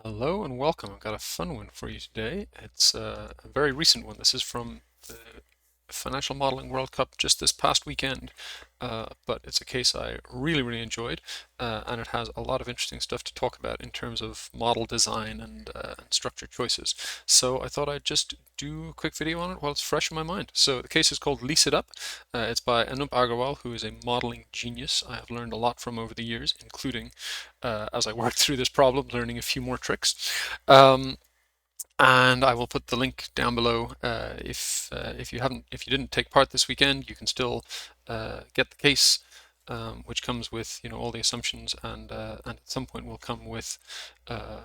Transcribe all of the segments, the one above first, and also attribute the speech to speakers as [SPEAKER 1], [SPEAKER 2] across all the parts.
[SPEAKER 1] Hello and welcome. I've got a fun one for you today. It's a very recent one. This is from the Financial Modeling World Cup just this past weekend, but it's a case I really enjoyed, and it has a lot of interesting stuff to talk about in terms of model design and structure choices. So I thought I'd just do a quick video on it while it's fresh in my mind. So the case is called Lease It Up. It's by Anup Agarwal, who is a modeling genius I have learned a lot from over the years, including as I worked through this problem, learning a few more tricks. Um, and I will put the link down below. If you didn't take part this weekend, you can still get the case, which comes with all the assumptions, and at some point will come with a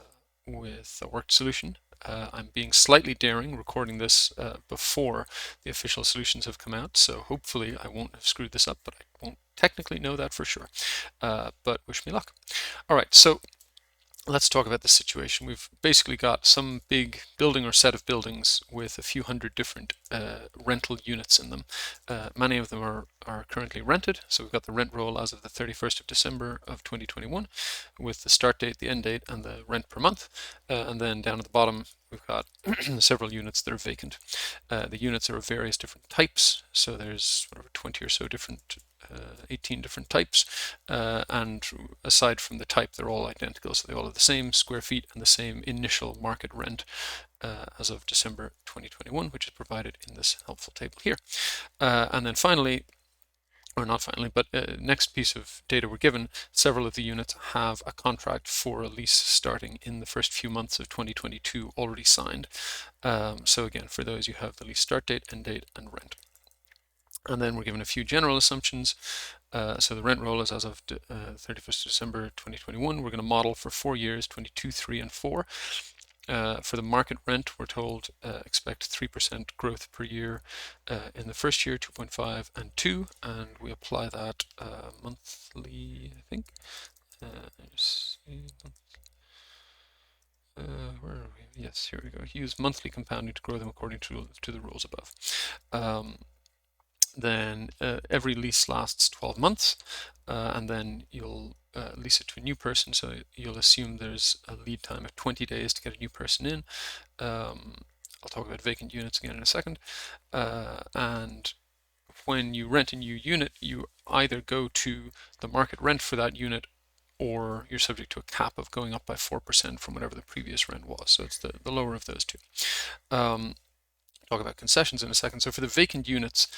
[SPEAKER 1] worked solution. I'm being slightly daring, recording this before the official solutions have come out, so hopefully I won't have screwed this up, but I won't technically know that for sure. But wish me luck. All right, so let's talk about the situation. We've basically got some big building or set of buildings with a few hundred different rental units in them. Many of them are currently rented, so we've got the rent roll as of the 31st of December of 2021 with the start date, the end date, and the rent per month. And then down at the bottom, we've got several units that are vacant. The units are of various different types, so there's whatever 20 or so different 18 different types, and aside from the type, they're all identical, so they all have the same square feet and the same initial market rent as of December 2021, which is provided in this helpful table here. And then finally, or not finally, but next piece of data we're given, several of the units have a contract for a lease starting in the first few months of 2022 already signed. So again, for those, you have the lease start date, end date, and rent. And then we're given a few general assumptions. So the rent roll is as of 31st of December 2021. We're going to model for 4 years, 22, 3, and 4. For the market rent, we're told expect 3% growth per year in the first year, 2.5 and 2, and we apply that monthly, I think. Just see. Where are we? Yes, here we go. Use monthly compounding to grow them according to the rules above. Then every lease lasts 12 months, and then you'll lease it to a new person, so you'll assume there's a lead time of 20 days to get a new person in. I'll talk about vacant units again in a second. And when you rent a new unit, you either go to the market rent for that unit, or you're subject to a cap of going up by 4% from whatever the previous rent was. So it's the lower of those two. Talk about concessions in a second. So for the vacant units,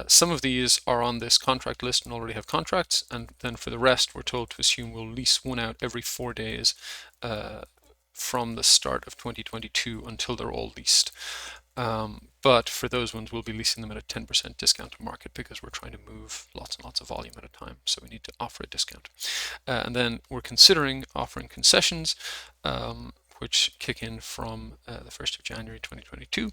[SPEAKER 1] some of these are on this contract list and already have contracts, and then for the rest, we're told to assume we'll lease one out every 4 days from the start of 2022 until they're all leased. But for those ones, we'll be leasing them at a 10% discount to market because we're trying to move lots and lots of volume at a time, so we need to offer a discount. And then we're considering offering concessions, which kick in from the 1st of January 2022.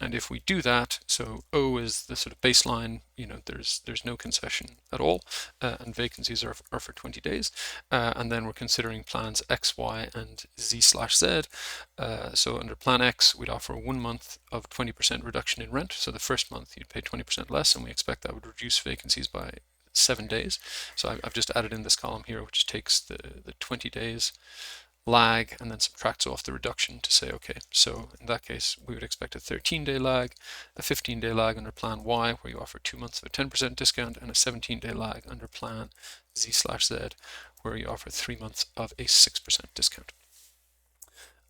[SPEAKER 1] And if we do that, so O is the sort of baseline, there's no concession at all, and vacancies are for 20 days. And then we're considering plans X, Y, and Z/Z. So under plan X, we'd offer 1 month of 20% reduction in rent. So the first month you'd pay 20% less, and we expect that would reduce vacancies by 7 days. So I've just added in this column here, which takes the 20 days lag and then subtracts off the reduction to say, okay, so in that case, we would expect a 13-day lag, a 15-day lag under plan Y, where you offer 2 months of a 10% discount, and a 17-day lag under plan Z/Z, where you offer 3 months of a 6% discount.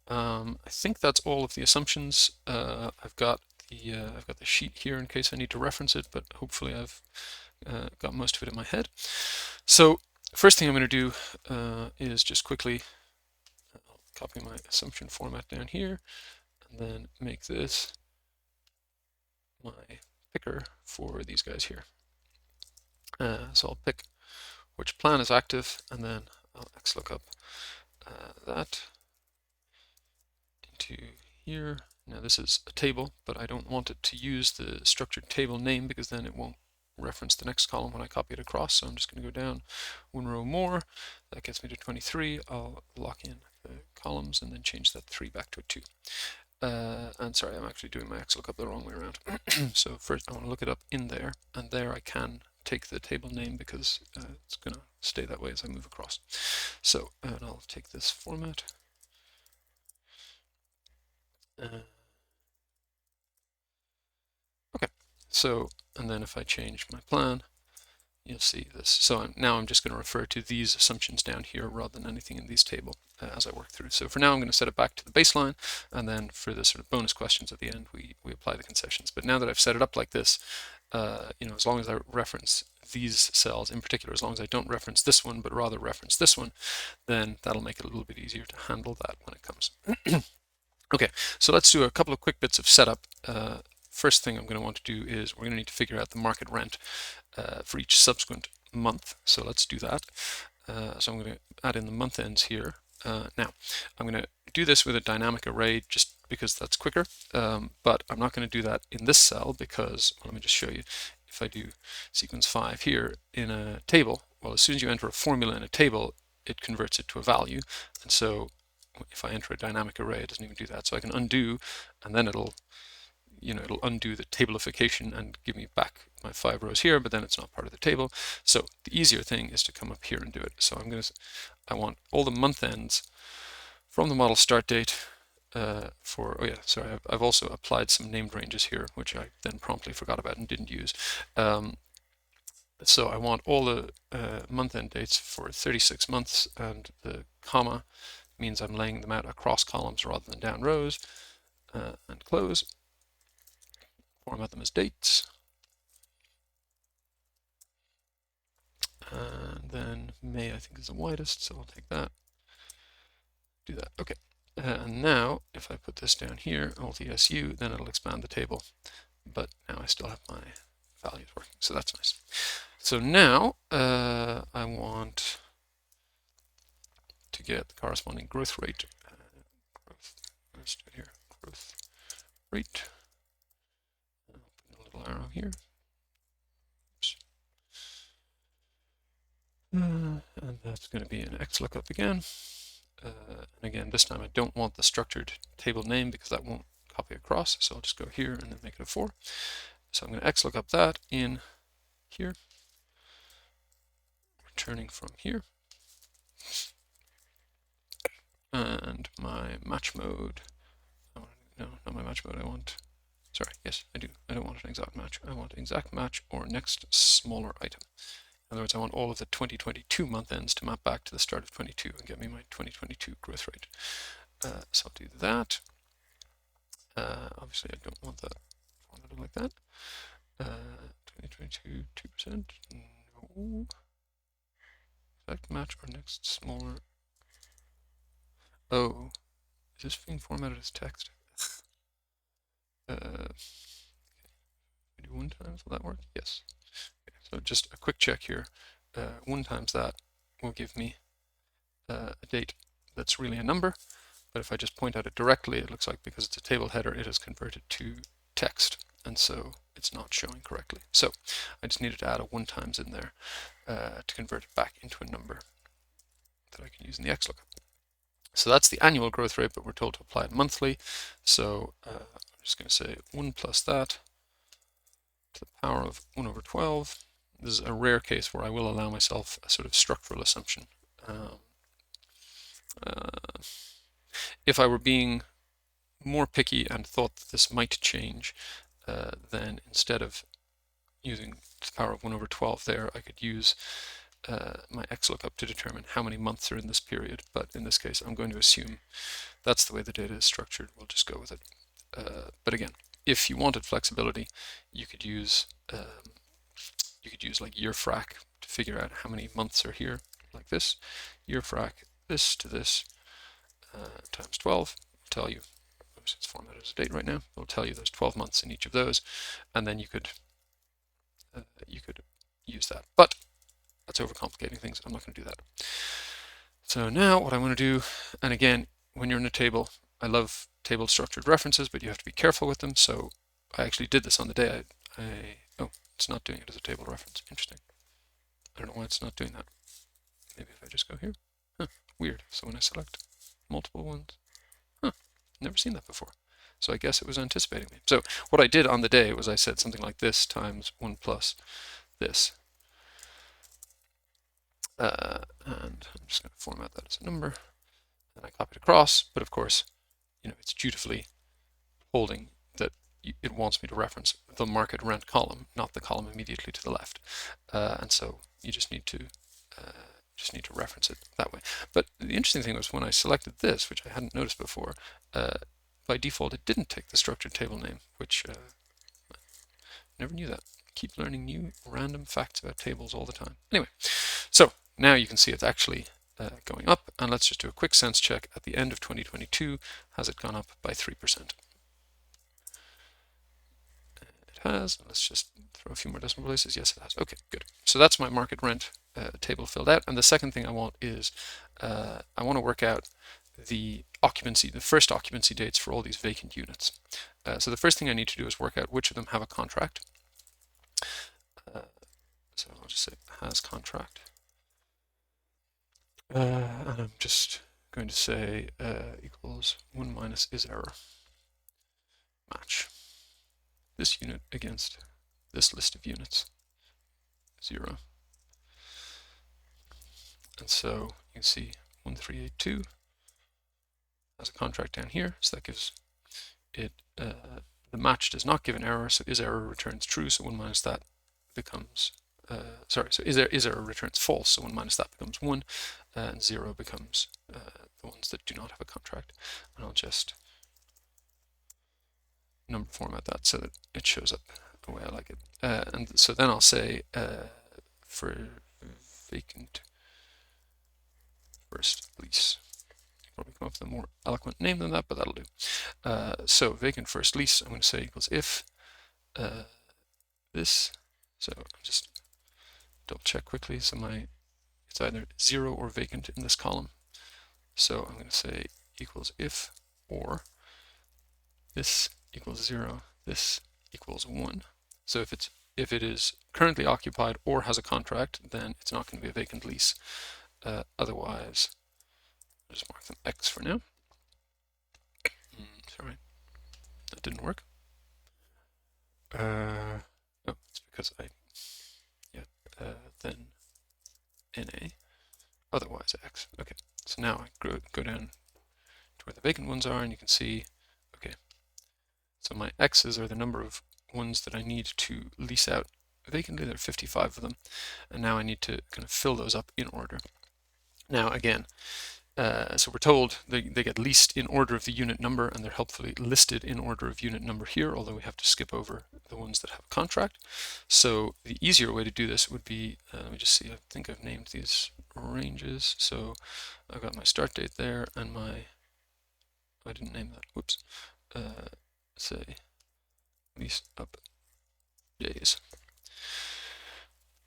[SPEAKER 1] I think that's all of the assumptions. I've got the sheet here in case I need to reference it, but hopefully I've got most of it in my head. So first thing I'm going to do is just quickly copy my assumption format down here, and then make this my picker for these guys here. So I'll pick which plan is active, and then I'll XLOOKUP that into here. Now this is a table, but I don't want it to use the structured table name because then it won't reference the next column when I copy it across. So I'm just going to go down 1 row more. That gets me to 23. I'll lock in the columns and then change that 3 back to a 2. And sorry, I'm actually doing my XLOOKUP the wrong way around. So first I want to look it up in there, and there I can take the table name because it's going to stay that way as I move across. So and I'll take this format, Okay, so, and then if I change my plan, you'll see this. So now I'm just going to refer to these assumptions down here rather than anything in these table as I work through. So for now, I'm going to set it back to the baseline, and then for the sort of bonus questions at the end, we apply the concessions. But now that I've set it up like this, as long as I reference these cells in particular, as long as I don't reference this one, but rather reference this one, then that'll make it a little bit easier to handle that when it comes. Okay, so let's do a couple of quick bits of setup. First thing I'm going to want to do is we're going to need to figure out the market rent for each subsequent month. So let's do that. So I'm going to add in the month ends here. Now, I'm going to do this with a dynamic array just because that's quicker, but I'm not going to do that in this cell because, well, let me just show you. If I do sequence 5 here in a table, well, as soon as you enter a formula in a table, it converts it to a value. And so if I enter a dynamic array, it doesn't even do that. So I can undo, and then it'll undo the tablification and give me back my 5 rows here, but then it's not part of the table. So the easier thing is to come up here and do it. So I want all the month ends from the model start date I've also applied some named ranges here, which I then promptly forgot about and didn't use. So I want all the month end dates for 36 months, and the comma means I'm laying them out across columns rather than down rows, and close. Format them as dates. And then May, I think, is the widest, so I'll take that. Do that. Okay. And now, if I put this down here, Alt ESU, then it'll expand the table. But now I still have my values working, so that's nice. So now I want to get the corresponding growth rate. Let's do it here. Growth rate. I'll put a little arrow here. And that's going to be an XLOOKUP again. And again, this time I don't want the structured table name because that won't copy across. So I'll just go here and then make it a 4. So I'm going to XLOOKUP that in here, returning from here. And my match mode, no, not my match mode, I do. I don't want an exact match. I want exact match or next smaller item. In other words, I want all of the 2022 month ends to map back to the start of 22 and get me my 2022 growth rate. So I'll do that. Obviously, I don't want that formatted like that. 2022, 2%. No. Exact match or next smaller. Oh, is this being formatted as text? Do 1 times, will that work? Yes. Okay, so just a quick check here. 1 times that will give me a date that's really a number, but if I just point at it directly, it looks like because it's a table header, it is converted to text, and so it's not showing correctly. So I just needed to add a 1 times in there to convert it back into a number that I can use in the XLOOKUP. So that's the annual growth rate, but we're told to apply it monthly. So I'm just going to say 1 plus that to the power of 1 over 12. This is a rare case where I will allow myself a sort of structural assumption. If I were being more picky and thought that this might change, then instead of using the power of 1 over 12 there, I could use my XLOOKUP to determine how many months are in this period. But in this case, I'm going to assume that's the way the data is structured. We'll just go with it. But again, if you wanted flexibility, you could use like year frac to figure out how many months are here, like this. Year frac this to this times 12 will tell you. Oops, it's formatted as a date right now. It'll tell you there's 12 months in each of those, and then you could use that. But that's overcomplicating things. I'm not going to do that. So now what I want to do, and again, when you're in a table, I love table structured references, but you have to be careful with them. So I actually did this on the day oh, it's not doing it as a table reference. Interesting. I don't know why it's not doing that. Maybe if I just go here. Huh, weird. So when I select multiple ones, never seen that before. So I guess it was anticipating me. So what I did on the day was I said something like this times 1 plus this. And I'm just going to format that as a number. And I copy it across, but of course, it's dutifully holding that it wants me to reference the market rent column, not the column immediately to the left. And so you just need to reference it that way. But the interesting thing was when I selected this, which I hadn't noticed before, by default it didn't take the structured table name, which never knew that. Keep learning new random facts about tables all the time. Anyway, so now you can see it's actually going up, and let's just do a quick sense check at the end of 2022. Has it gone up by 3%? It has. Let's just throw a few more decimal places. Yes, it has. Okay, good. So that's my market rent table filled out. And the second thing I want is I want to work out the occupancy, the first occupancy dates for all these vacant units. So the first thing I need to do is work out which of them have a contract. So I'll just say has contract. And I'm just going to say equals 1 minus is error. Match this unit against this list of units, 0. And so you can see 1382 has a contract down here, so that gives it, the match does not give an error, so is error returns true, so 1 minus that becomes, so is error returns false, so 1 minus that becomes 1, and 0 becomes the ones that do not have a contract. And I'll just number format that so that it shows up the way I like it. And so then I'll say for vacant first lease. Probably come up with a more eloquent name than that, but that'll do. So vacant first lease, I'm going to say equals if this. So I'll just double check quickly. So it's either 0 or vacant in this column. So I'm going to say equals if or this equals 0, this equals 1. So if it is currently occupied or has a contract, then it's not going to be a vacant lease. Otherwise, I'll just mark them X for now. Sorry, that didn't work. Oh, it's because then NA, otherwise X. Okay, so now I go down to where the vacant ones are, and you can see, okay, so my X's are the number of ones that I need to lease out vacantly. There are 55 of them, and now I need to kind of fill those up in order. Now again, so we're told they get leased in order of the unit number, and they're helpfully listed in order of unit number here, although we have to skip over the ones that have a contract. So the easier way to do this would be, let me just see, I think I've named these ranges. So I've got my start date there, and I didn't name that, whoops, say lease up days.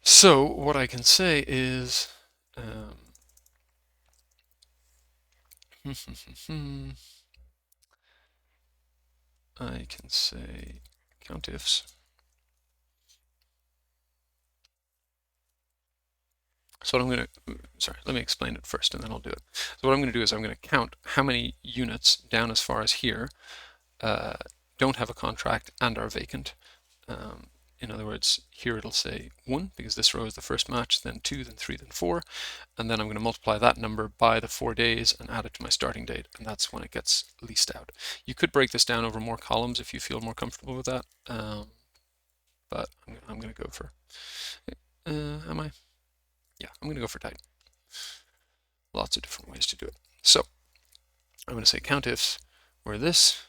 [SPEAKER 1] So what I can say is, I can say count ifs. So what I'm going to, sorry, let me explain it first and then I'll do it. So what I'm going to do is I'm going to count how many units down as far as here don't have a contract and are vacant. In other words, here it'll say 1 because this row is the first match, then 2, then 3, then 4, and then I'm going to multiply that number by the 4 days and add it to my starting date, and that's when it gets leased out. You could break this down over more columns if you feel more comfortable with that, but I'm going to go for, am I? Yeah, I'm going to go for type. Lots of different ways to do it. So I'm going to say count ifs where this,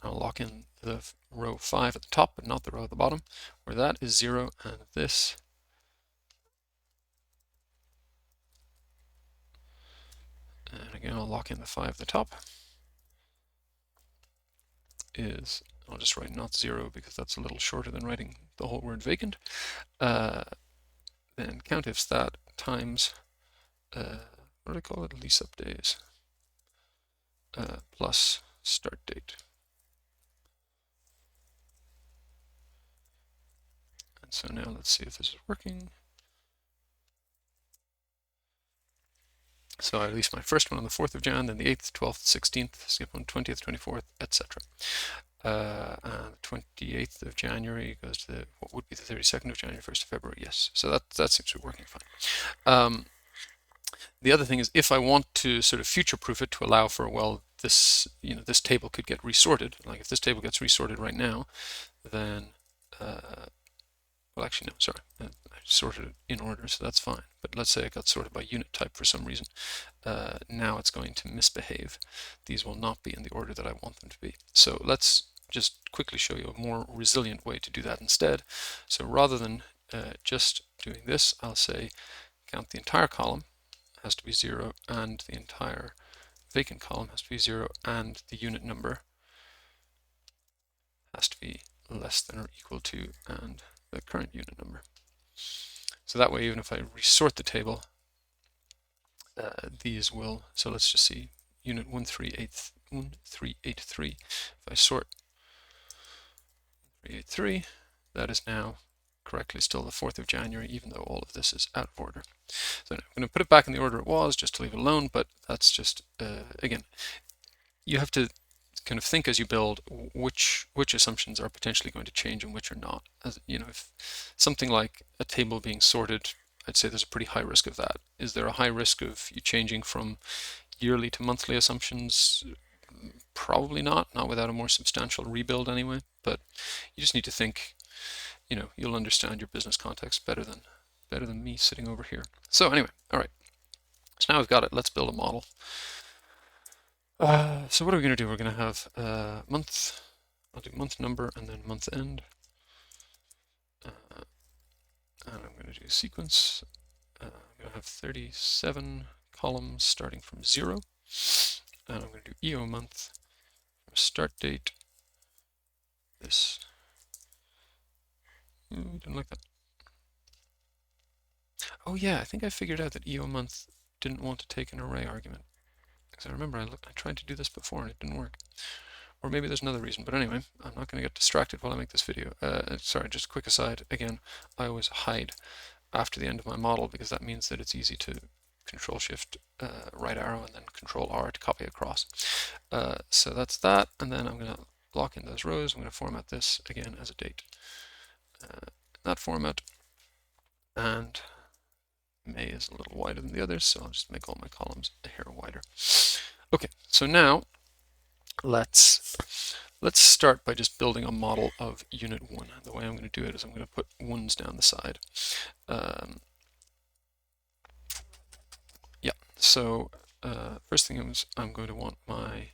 [SPEAKER 1] I'll lock in the row 5 at the top, but not the row at the bottom, where that is 0, and this and again I'll lock in the 5 at the top is, I'll just write not 0 because that's a little shorter than writing the whole word vacant. Then count ifs that times, what do I call it, lease up days, plus start date. And so now let's see if this is working. So I leased my first one on the 4th of Jan, then the 8th, 12th, 16th, skip on 20th, 24th, etc. And the 28th of January goes to what would be the 32nd of January, 1st of February. Yes, so that seems to be working fine. The other thing is, if I want to sort of future-proof it to allow for, well, this, this table could get resorted. Like if this table gets resorted right now, then well, actually, no, sorry. I sorted it in order, so that's fine. But let's say it got sorted by unit type for some reason. Now it's going to misbehave. These will not be in the order that I want them to be. So let's just quickly show you a more resilient way to do that instead. So rather than just doing this, I'll say count the entire column has to be 0, and the entire vacant column has to be 0, and the unit number has to be less than or equal to, and the current unit number. So that way, even if I resort the table, these will, so let's just see, unit 1383, if I sort 383, that is now correctly still the 4th of January, even though all of this is out of order. So I'm going to put it back in the order it was, just to leave it alone, but that's just, again, you have to kind of think as you build which assumptions are potentially going to change and which are not. As if something like a table being sorted, I'd say there's a pretty high risk of that. Is there a high risk of you changing from yearly to monthly assumptions? Probably not without a more substantial rebuild anyway, but you just need to think, you'll understand your business context better than me sitting over here. So anyway, all right. So now we've got it. Let's build a model. So what are we going to do? We're going to have month. I'll do month number and then month end. And I'm going to do sequence. I'm going to have 37 columns starting from 0. And I'm going to do EO month from start date. This. Didn't like that. Oh yeah, I think I figured out that EO month didn't want to take an array argument. Because I remember I tried to do this before and it didn't work. Or maybe there's another reason, but anyway, I'm not going to get distracted while I make this video. Sorry, just a quick aside. Again, I always hide after the end of my model because that means that it's easy to Control-Shift right arrow and then Control-R to copy across. So that's that, and then I'm going to lock in those rows. I'm going to format this again as a date. That format, and May is a little wider than the others, so I'll just make all my columns a hair wider. Okay, so now let's start by just building a model of unit 1. The way I'm going to do it is I'm going to put 1s down the side. Yeah, so first thing is I'm going to want my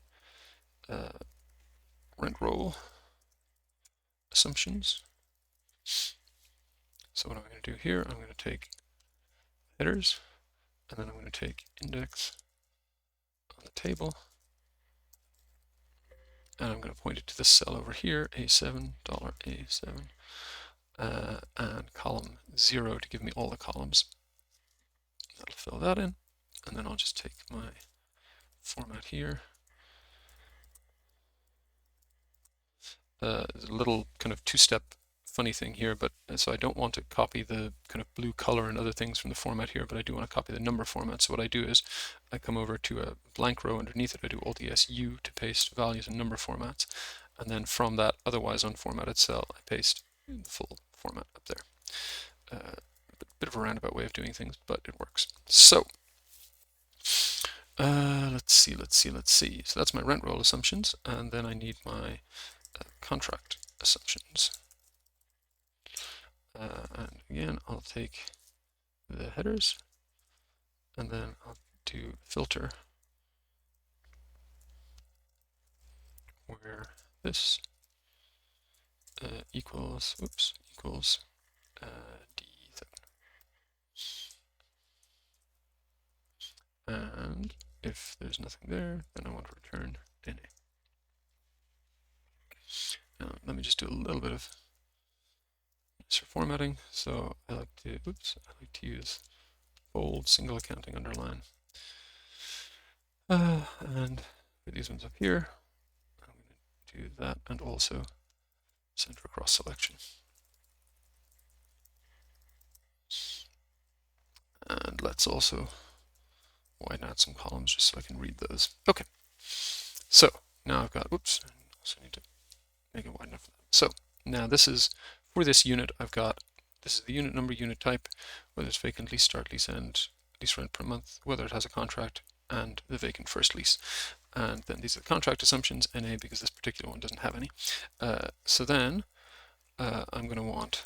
[SPEAKER 1] rent roll assumptions. So what I'm going to do here, I'm going to take headers, and then I'm going to take index on the table, and I'm going to point it to this cell over here, A7, $A7, and column 0 to give me all the columns. That'll fill that in, and then I'll just take my format here. There's a little kind of two-step funny thing here, but so I don't want to copy the kind of blue color and other things from the format here, but I do want to copy the number format. So what I do is I come over to a blank row underneath it, I do Alt-S-U to paste values in number formats, and then from that otherwise unformatted cell, I paste the full format up there. Bit of a roundabout way of doing things, but it works. So let's see. So that's my rent roll assumptions, and then I need my contract assumptions. And again, I'll take the headers, and then I'll do filter where this equals D7. And if there's nothing there, then I want to return NA. Now, let me just do a little bit of for formatting. So I like to use bold, single accounting underline. And for these ones up here, I'm going to do that and also center across selection. And let's also widen out some columns just so I can read those. Okay, so now I've got, I also need to make it wide enough for that. So now this is, for this unit, I've got, this is the unit number, unit type, whether it's vacant, lease start, lease end, lease rent per month, whether it has a contract, and the vacant first lease. and then these are the contract assumptions, NA, because this particular one doesn't have any. So then I'm going to want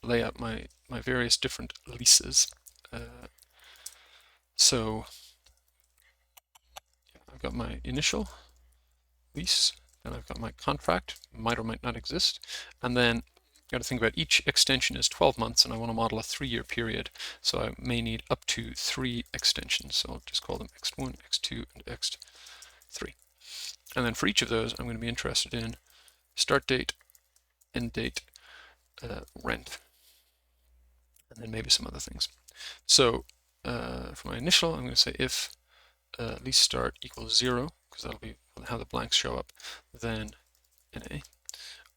[SPEAKER 1] to lay out my various different leases. So I've got my initial lease, then I've got my contract, might or might not exist, and then I've got to think about each extension is 12 months, and I want to model a 3-year period, so I may need up to 3 extensions. So I'll just call them X1, X2, and X3. And then for each of those, I'm going to be interested in start date, end date, rent, and then maybe some other things. So for my initial, I'm going to say if lease start equals 0, because that'll be how the blanks show up, then NA.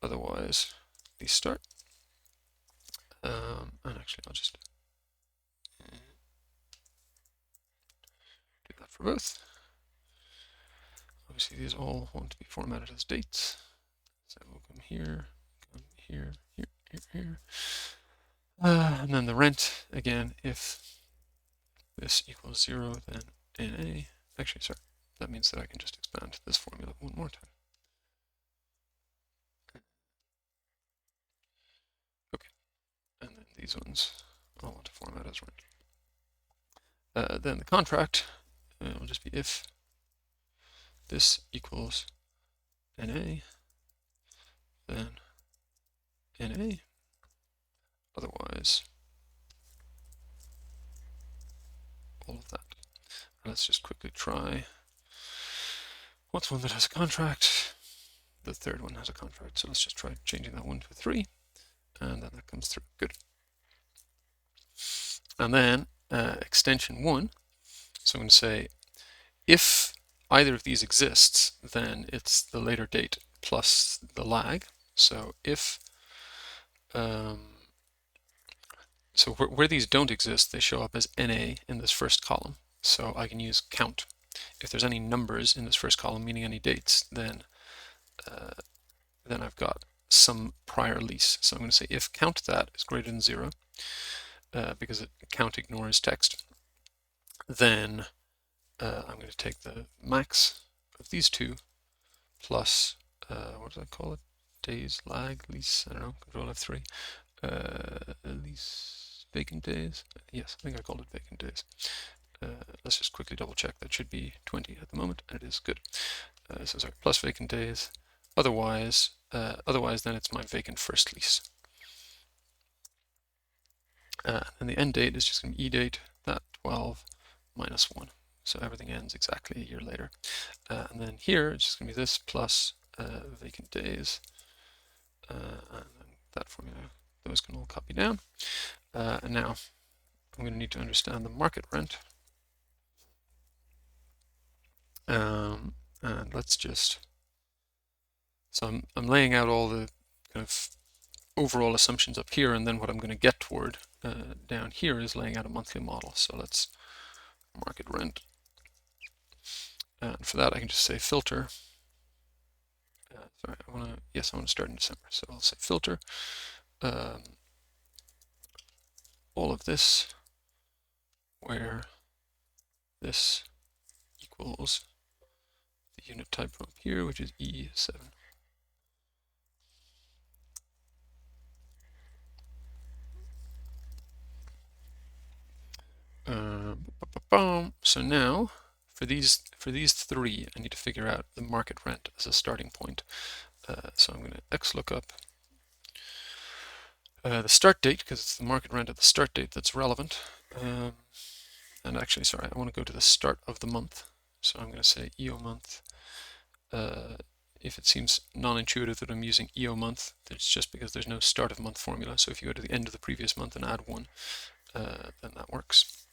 [SPEAKER 1] Otherwise, lease start. And actually, I'll just do that for both. Obviously, these all want to be formatted as dates. So we'll come here, here, here. And then the rent, again, if this equals 0, then NA. Actually, sorry, that means that I can just expand this formula one more time. Okay, and then these ones I'll want to format as rent. Then the contract will just be if this equals NA, then NA. Otherwise, all of that. Let's just quickly try. What's one that has a contract? The third one has a contract, so let's just try changing that one to 3, and then that comes through. Good. And then extension 1. So I'm going to say if either of these exists, then it's the later date plus the lag. So if so where these don't exist, they show up as NA in this first column. So I can use count. If there's any numbers in this first column, meaning any dates, then I've got some prior lease. So I'm going to say if count that is greater than 0, because count ignores text, then I'm going to take the max of these two plus, what do I call it? Days, lag, lease, I don't know, Control F3. Lease, vacant days. Yes, I think I called it vacant days. Let's just quickly double check. That should be 20 at the moment, and it is good. So sorry, plus vacant days. Otherwise, then it's my vacant first lease. And the end date is just going to be e-date, that 12 minus 1. So everything ends exactly a year later. And then here, it's just going to be this plus vacant days. And then that formula, those can all copy down. And now I'm going to need to understand the market rent. And let's just, so I'm laying out all the kind of overall assumptions up here, and then what I'm going to get toward down here is laying out a monthly model. So let's market rent. And for that, I can just say filter. Sorry, I want to start in December. So I'll say filter. All of this, where this equals the unit type from here, which is E7. So now, for these 3, I need to figure out the market rent as a starting point. So I'm going to XLOOKUP the start date, because it's the market rent at the start date that's relevant. And actually, sorry, I want to go to the start of the month. So I'm going to say EO month. If it seems non-intuitive that I'm using EO month, it's just because there's no start of month formula. So if you go to the end of the previous month and add 1, then that works.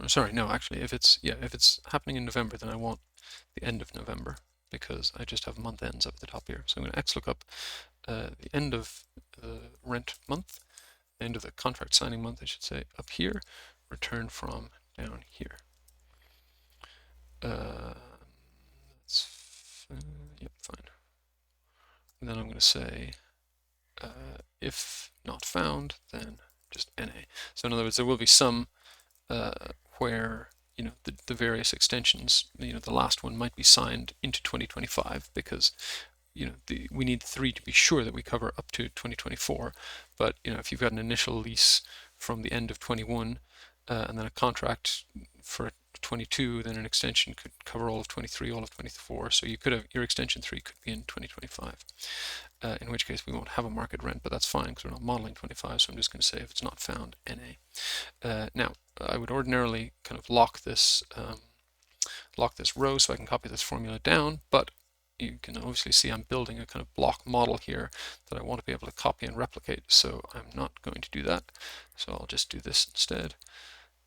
[SPEAKER 1] Sorry, no, actually, if it's happening in November, then I want the end of November, because I just have month ends up at the top here. So I'm going to XLOOKUP the end of the rent month, the end of the contract signing month, I should say, up here, return from down here. That's yep, fine. And then I'm going to say if not found, then just NA. So in other words, there will be some where the various extensions. The last one might be signed into 2025 because we need 3 to be sure that we cover up to 2024. But if you've got an initial lease from the end of 21 and then a contract for 22, then an extension could cover all of 23, all of 24. So you could have your extension 3 could be in 2025. In which case we won't have a market rent, but that's fine because we're not modeling 25. So I'm just going to say if it's not found, NA. Now I would ordinarily kind of lock this row so I can copy this formula down, but you can obviously see I'm building a kind of block model here that I want to be able to copy and replicate, so I'm not going to do that. So I'll just do this instead.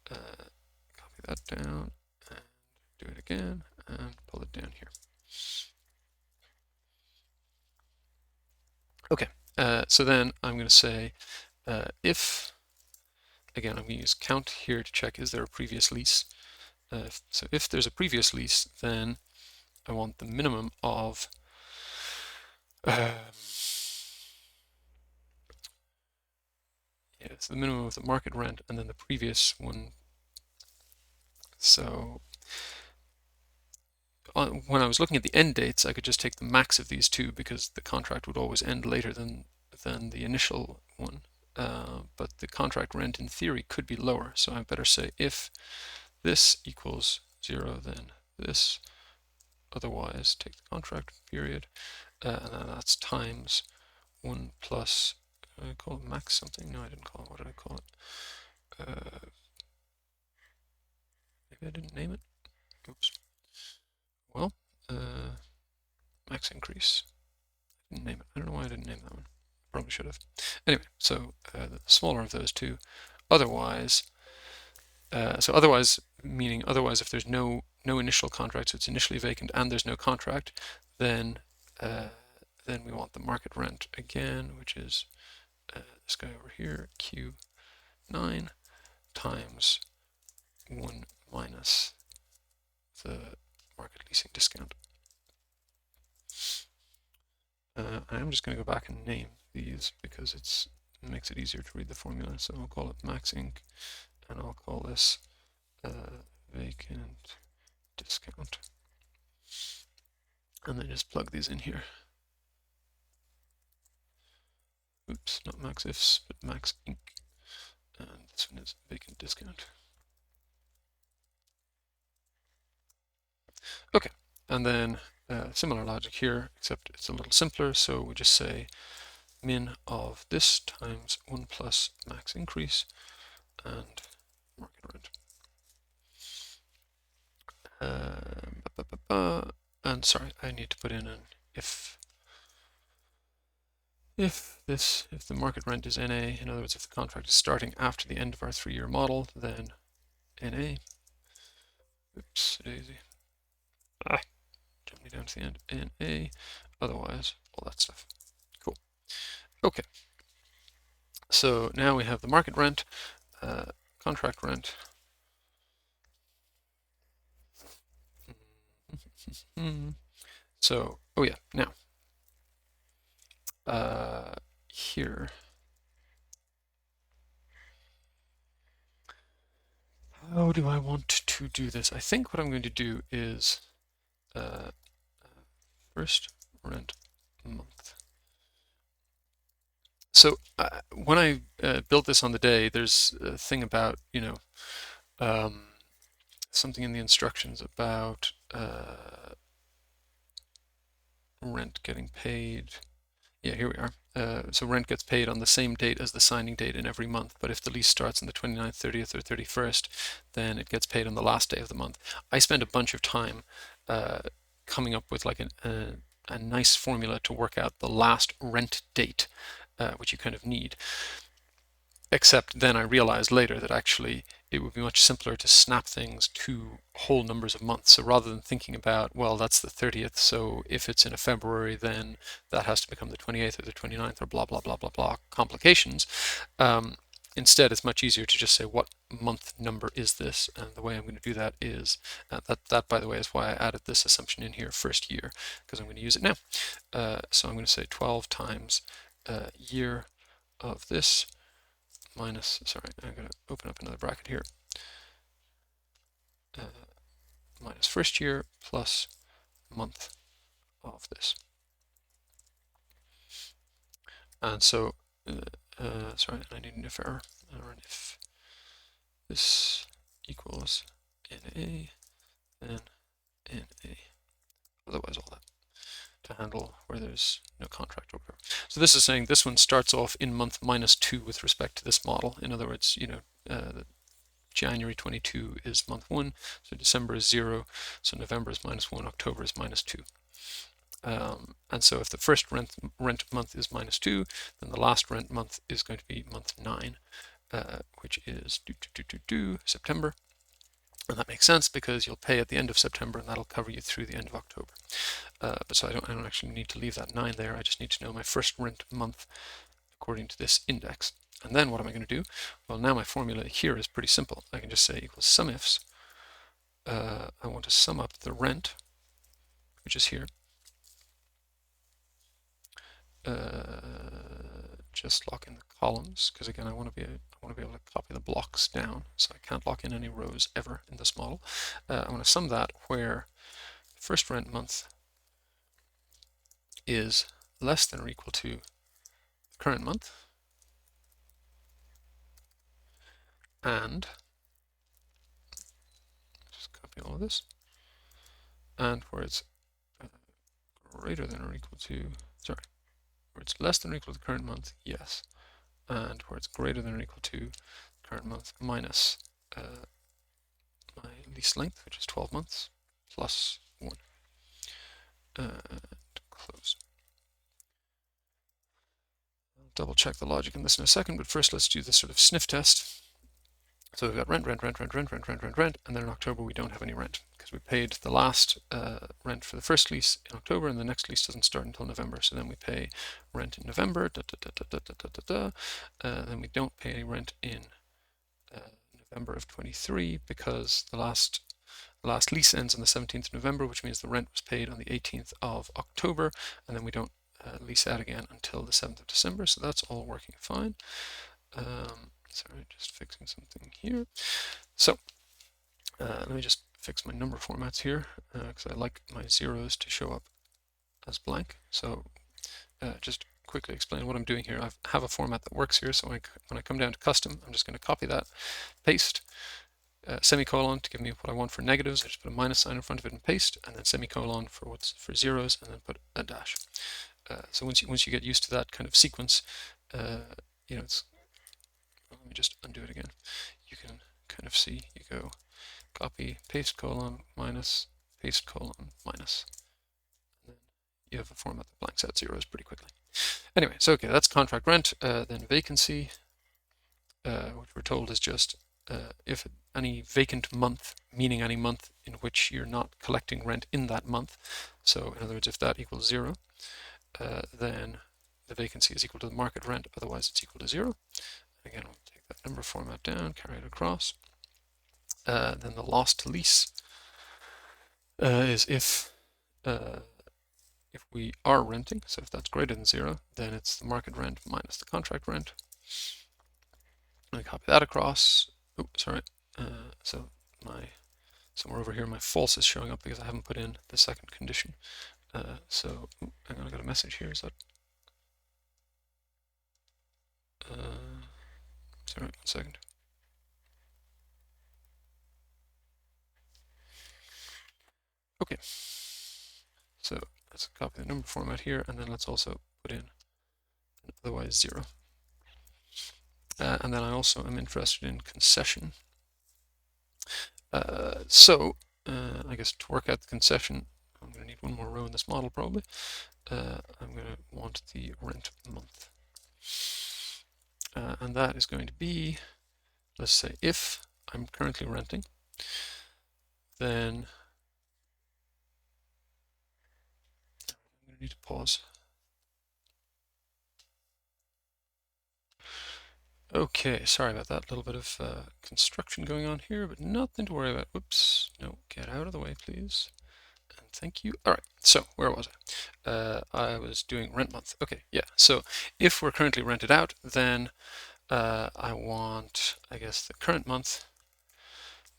[SPEAKER 1] Copy that down and do it again and pull it down here. Okay, so then I'm going to say if, again, I'm going to use count here to check is there a previous lease. So if there's a previous lease, then I want the minimum of it's the minimum of the market rent and then the previous one. So when I was looking at the end dates, I could just take the max of these two because the contract would always end later than the initial one. But the contract rent in theory could be lower. So I better say if this equals 0, then this. Otherwise, take the contract period, and then that's times 1 plus, did I call it max something? No, I didn't call it. What did I call it? Maybe I didn't name it. Oops. Well, max increase. I didn't name it. I don't know why I didn't name that one. Probably should have. Anyway, so the smaller of those two. Otherwise, otherwise meaning otherwise if there's no initial contract, so it's initially vacant and there's no contract, then we want the market rent again, which is this guy over here, Q9 times 1 minus the market leasing discount. I'm just going to go back and name these because it makes it easier to read the formula. So I'll call it max inc, and I'll call this vacant discount, and then just plug these in here. Oops, not max ifs, but max inc, and this one is vacant discount. Okay, and then similar logic here, except it's a little simpler. So we just say min of this times 1 plus max increase and market rent. And sorry, I need to put in an if the market rent is NA, in other words, if the contract is starting after the end of our 3-year model, then NA. Oops, daisy. Jump me down to the end. NA. Otherwise, all that stuff. Cool. Okay. So now we have the market rent, contract rent. So, oh yeah, now here, how do I want to do this? I think what I'm going to do is first rent month. So when I built this on the day, there's a thing about, something in the instructions about rent getting paid. Yeah, here we are. So rent gets paid on the same date as the signing date in every month, but if the lease starts on the 29th, 30th, or 31st, then it gets paid on the last day of the month. I spent a bunch of time coming up with like a nice formula to work out the last rent date, which you kind of need. Except then I realized later that actually it would be much simpler to snap things to whole numbers of months. So rather than thinking about, well, that's the 30th, so if it's in a February, then that has to become the 28th or the 29th or blah, blah, blah, blah, blah, complications. Instead, it's much easier to just say, what month number is this? And the way I'm going to do that is, that by the way, is why I added this assumption in here, first year, because I'm going to use it now. So I'm going to say 12 times year of this, minus, sorry, I'm going to open up another bracket here. minus first year plus month of this. And so, sorry, I need an if error, or an if this equals NA, then NA. Otherwise, all that to handle where there's no contract or whatever. So this is saying this one starts off in month -2 with respect to this model. In other words, January 22 is month 1, so December is 0, so November is -1, October is -2. And so if the first rent month is -2, then the last rent month is going to be month 9, which is September. And that makes sense because you'll pay at the end of September and that'll cover you through the end of October. But so I don't actually need to leave that 9 there. I just need to know my first rent month according to this index. And then what am I going to do? Well, now my formula here is pretty simple. I can just say equals SUMIFS. I want to sum up the rent, which is here. Just lock in the columns, because again, I want to be able to copy the blocks down, so I can't lock in any rows ever in this model. I want to sum that where first rent month is less than or equal to the current month, and just copy all of this, and where it's greater than or equal to, sorry, where it's less than or equal to the current month, yes, and where it's greater than or equal to current month minus my lease length, which is 12 months, plus 1. Close. I'll double check the logic in this in a second, but first let's do this sort of sniff test. So we've got rent, and then in October we don't have any rent because we paid the last rent for the first lease in October, and the next lease doesn't start until November. So then we pay rent in November, then we don't pay any rent in November of 23 because the last lease ends on the 17th of November, which means the rent was paid on the 18th of October, and then we don't lease out again until the 7th of December. So that's all working fine. Sorry, just fixing something here. So let me just fix my number formats here because I like my zeros to show up as blank. So just quickly explain what I'm doing here. I have a format that works here, so when I come down to custom, I'm just going to copy that, paste, semicolon to give me what I want for negatives. I just put a minus sign in front of it and paste, and then semicolon for what's for zeros, and then put a dash. So once you get used to that kind of sequence, it's, let me just undo it again. You can kind of see, you go copy, paste, colon, minus, paste, colon, minus. And then you have a format that blanks out zeros pretty quickly. Anyway, so okay, that's contract rent. Then vacancy, which we're told is just if any vacant month, meaning any month in which you're not collecting rent in that month. So in other words, if that equals 0, then the vacancy is equal to the market rent, otherwise it's equal to 0. Again, we'll take that number format down, carry it across. Then the loss to lease is if we are renting, so if that's greater than 0, then it's the market rent minus the contract rent. Let me copy that across. Oh, sorry. So somewhere over here, my false is showing up because I haven't put in the second condition. So hang on, I got a message here. Is that? Sorry, 1 second. Okay. So let's copy the number format here, and then let's also put in an otherwise 0. And then I also am interested in concession. So I guess to work out the concession, I'm going to need one more row in this model probably. I'm going to want the rent month. And that is going to be, let's say, if I'm currently renting, then I'm going to need to pause. Okay, sorry about that. A little bit of construction going on here, but nothing to worry about. Whoops, no, get out of the way, please. And thank you. All right, so where was I? I was doing rent month. Okay, yeah, so if we're currently rented out, then I want, I guess, the current month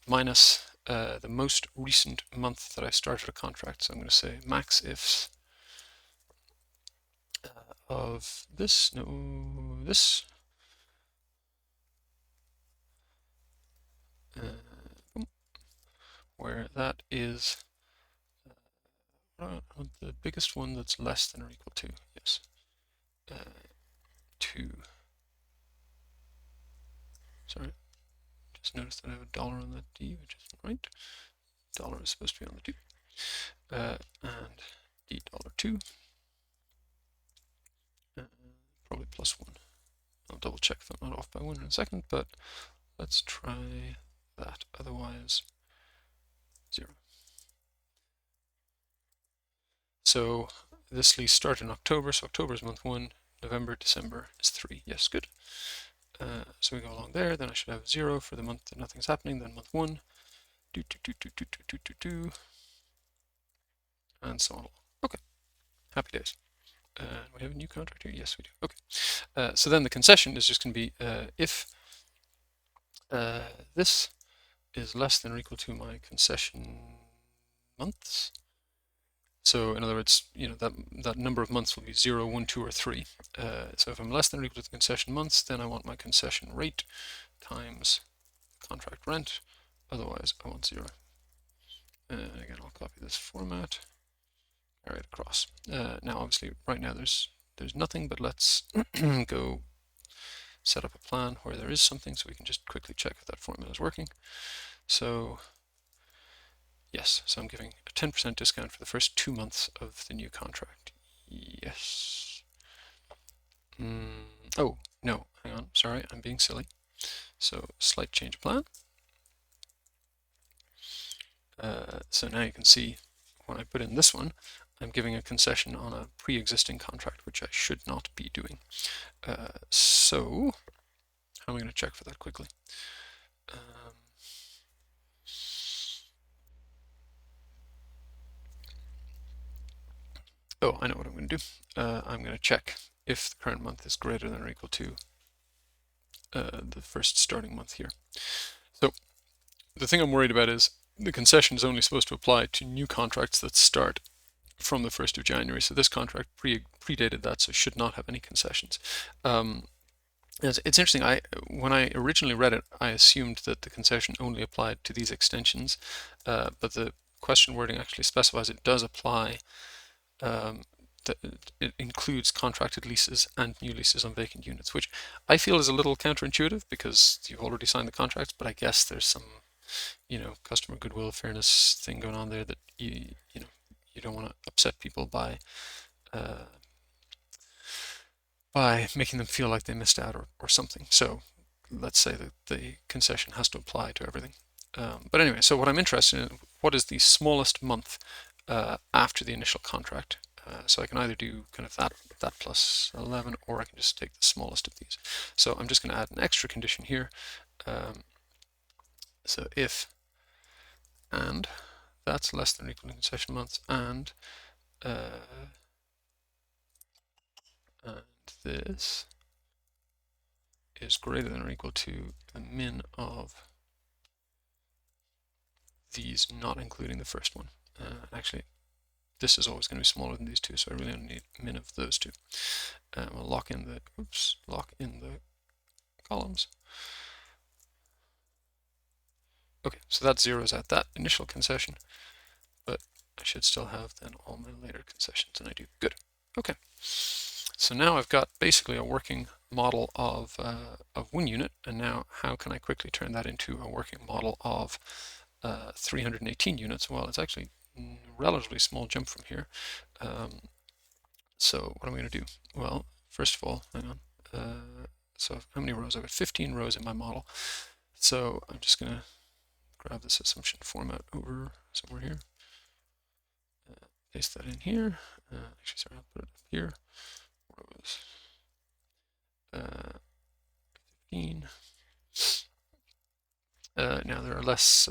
[SPEAKER 1] minus the most recent month that I started a contract. So I'm going to say max ifs of this, no, this, where that is the biggest one that's less than or equal to, yes, 2. Sorry, just noticed that I have a dollar on that D, which isn't right. Dollar is supposed to be on the 2. And D $2. Probably +1. I'll double check if I'm not off by 1 in a second, but let's try that. Otherwise, 0. So this lease started in October, so October is month 1, November, December is 3. Yes, good. So we go along there, then I should have 0 for the month that nothing's happening, then month 1, and so on. Okay, happy days. We have a new contract here? Yes, we do. Okay. So then the concession is just going to be if this is less than or equal to my concession months. So in other words, that number of months will be 0, 1, 2, or 3. So if I'm less than or equal to the concession months, then I want my concession rate times contract rent. Otherwise, I want 0. Again, I'll copy this format, carry it across. Now, obviously, right now there's nothing, but let's go set up a plan where there is something, so we can just quickly check if that formula is working. So yes, so I'm giving a 10% discount for the first 2 months of the new contract. Yes. Oh, no, hang on, sorry, I'm being silly. So slight change of plan. So now you can see when I put in this one, I'm giving a concession on a pre-existing contract, which I should not be doing. So how am I going to check for that quickly? Oh, I know what I'm going to do. I'm going to check if the current month is greater than or equal to the first starting month here. So the thing I'm worried about is the concession is only supposed to apply to new contracts that start from the 1st of January. So this contract predated that, so should not have any concessions. It's interesting. When I originally read it, I assumed that the concession only applied to these extensions, but the question wording actually specifies it does apply. It includes contracted leases and new leases on vacant units, which I feel is a little counterintuitive because you've already signed the contracts. But I guess there's some, customer goodwill, fairness thing going on there that you don't want to upset people by making them feel like they missed out or something. So let's say that the concession has to apply to everything. But anyway, so what I'm interested in, what is the smallest month after the initial contract? So I can either do kind of that plus 11, or I can just take the smallest of these. So I'm just going to add an extra condition here. So if and that's less than or equal to concession months, and this is greater than or equal to the min of these, not including the first one. Actually, this is always going to be smaller than these two, so I really only need min of those two. We'll lock in the columns. Okay, so that zeroes out that initial concession, but I should still have then all my later concessions, and I do. Good. Okay. So now I've got basically a working model of one unit, and now how can I quickly turn that into a working model of 318 units? Well, it's actually a relatively small jump from here. So what am I going to do? Well, first of all, hang on. So how many rows? I've got 15 rows in my model. So I'm just going to grab this assumption format over somewhere here. Paste that in here. Actually, sorry, I'll put it up here. Rows 15. Now there are less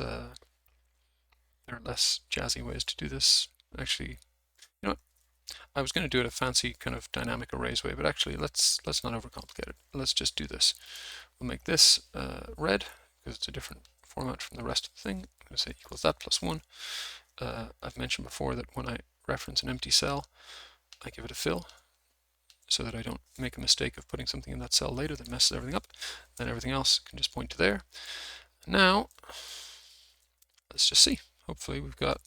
[SPEAKER 1] jazzy ways to do this. Actually, you know what? I was going to do it a fancy kind of dynamic arrays way, but actually let's not overcomplicate it. Let's just do this. We'll make this red because it's a different format from the rest of the thing. I'm going to say equals that plus 1. I've mentioned before that when I reference an empty cell, I give it a fill so that I don't make a mistake of putting something in that cell later that messes everything up. Then everything else can just point to there. Now, let's just see. Hopefully we've got